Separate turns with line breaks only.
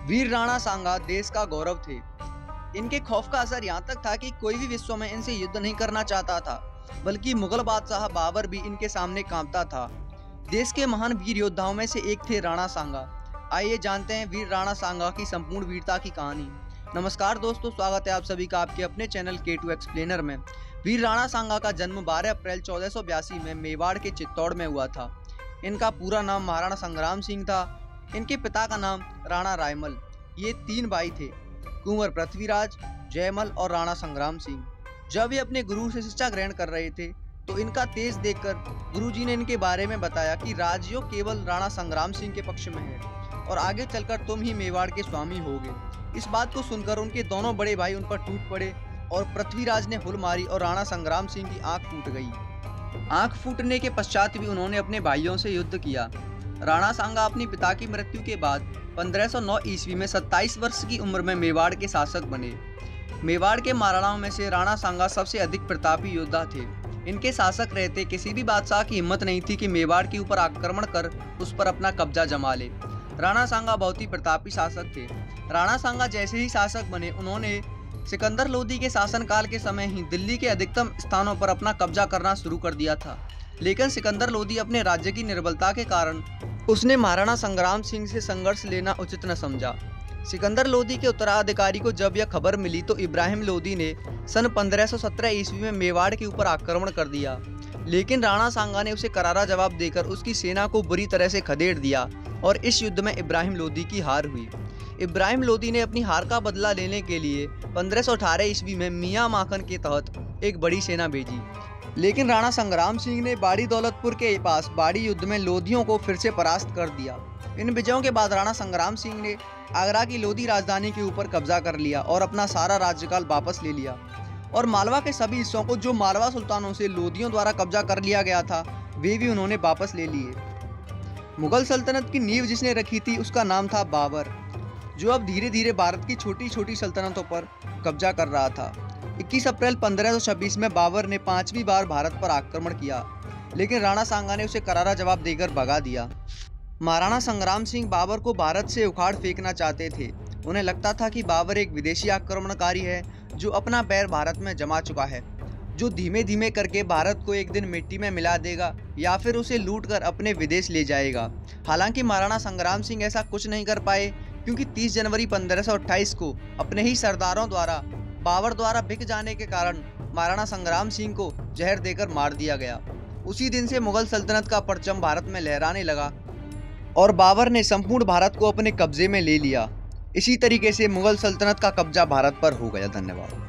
वीर राणा सांगा देश का गौरव थे। इनके खौफ का असर यहाँ तक था कि कोई भी विश्व में इनसे युद्ध नहीं करना चाहता था, बल्कि मुगल बादशाह बाबर भी इनके सामने कांपता था। देश के महान वीर योद्धाओं में से एक थे राणा सांगा। आइए जानते हैं वीर राणा सांगा की संपूर्ण वीरता की कहानी। नमस्कार दोस्तों, स्वागत है आप सभी का आपके अपने चैनल K2 एक्सप्लेनर में। वीर राणा सांगा का जन्म 12 अप्रैल 1482 में मेवाड़ के चित्तौड़ में हुआ था। इनका पूरा नाम महाराणा संग्राम सिंह था। इनके पिता का नाम राणा रायमल। ये 3 भाई थे, कुंवर पृथ्वीराज, जयमल और राणा संग्राम सिंह। जब ये अपने गुरु से शिक्षा ग्रहण कर रहे थे तो इनका तेज देखकर गुरुजी ने इनके बारे में बताया कि राजयोग केवल राणा संग्राम सिंह के पक्ष में है और आगे चलकर तुम ही मेवाड़ के स्वामी होगे। इस बात को सुनकर उनके दोनों बड़े भाई उन पर टूट पड़े और पृथ्वीराज ने हुल मारी और राणा संग्राम सिंह की आंख फूट गई। आंख फूटने के पश्चात भी उन्होंने अपने भाइयों से युद्ध किया। राणा सांगा अपने पिता की मृत्यु के बाद 1509 ईस्वी में 27 वर्ष की उम्र में मेवाड़ के शासक बने। मेवाड़ के महाराणाओं में से राणा सांगा सबसे अधिक प्रतापी योद्धा थे। इनके शासक रहते किसी भी बादशाह की हिम्मत नहीं थी कि मेवाड़ के ऊपर आक्रमण कर उस पर अपना कब्जा जमा ले। राणा सांगा बहुत ही प्रतापी शासक थे। राणा सांगा जैसे ही शासक बने, उन्होंने सिकंदर लोदी के शासनकाल के समय ही दिल्ली के अधिकतम स्थानों पर अपना कब्जा करना शुरू कर दिया था। लेकिन सिकंदर लोदी अपने राज्य की निर्बलता के कारण उसने महाराणा संग्राम सिंह से संघर्ष लेना उचित न समझा। सिकंदर लोदी के उत्तराधिकारी को जब यह खबर मिली तो इब्राहिम लोदी ने सन 1517 ईस्वी में मेवाड़ के ऊपर आक्रमण कर दिया। लेकिन राणा सांगा ने उसे करारा जवाब देकर उसकी सेना को बुरी तरह से खदेड़ दिया और इस युद्ध में इब्राहिम लोदी की हार हुई। इब्राहिम लोदी ने अपनी हार का बदला लेने के लिए 1518 ईस्वी में मियां माखन के तहत एक बड़ी सेना भेजी। लेकिन राणा संग्राम सिंह ने बाड़ी दौलतपुर के पास बाड़ी युद्ध में लोधियों को फिर से परास्त कर दिया। इन विजयों के बाद राणा संग्राम सिंह ने आगरा की लोधी राजधानी के ऊपर कब्जा कर लिया और अपना सारा राज्यकाल वापस ले लिया और मालवा के सभी हिस्सों को जो मालवा सुल्तानों से लोधियों द्वारा कब्जा कर लिया गया था वे भी उन्होंने वापस ले लिए। मुगल सल्तनत की नींव जिसने रखी थी उसका नाम था बाबर, जो अब धीरे धीरे भारत की छोटी छोटी सल्तनतों पर कब्जा कर रहा था। 21 अप्रैल 1526 में बाबर ने 5वीं बार भारत पर आक्रमण किया, लेकिन राणा सांगा ने उसे करारा जवाब देकर भगा दिया। महाराणा संग्राम सिंह बाबर को भारत से उखाड़ फेंकना चाहते थे। उन्हें लगता था कि बाबर एक विदेशी आक्रमणकारी है जो अपना पैर भारत में जमा चुका है, जो धीमे धीमे करके भारत को एक दिन मिट्टी में मिला देगा या फिर उसे लूटकर अपने विदेश ले जाएगा। हालांकि महाराणा संग्राम सिंह ऐसा कुछ नहीं कर पाए, क्योंकि 30 जनवरी 1528 को अपने ही सरदारों द्वारा बाबर द्वारा बिक जाने के कारण महाराणा संग्राम सिंह को जहर देकर मार दिया गया। उसी दिन से मुगल सल्तनत का परचम भारत में लहराने लगा और बाबर ने संपूर्ण भारत को अपने कब्जे में ले लिया। इसी तरीके से मुगल सल्तनत का कब्जा भारत पर हो गया। धन्यवाद।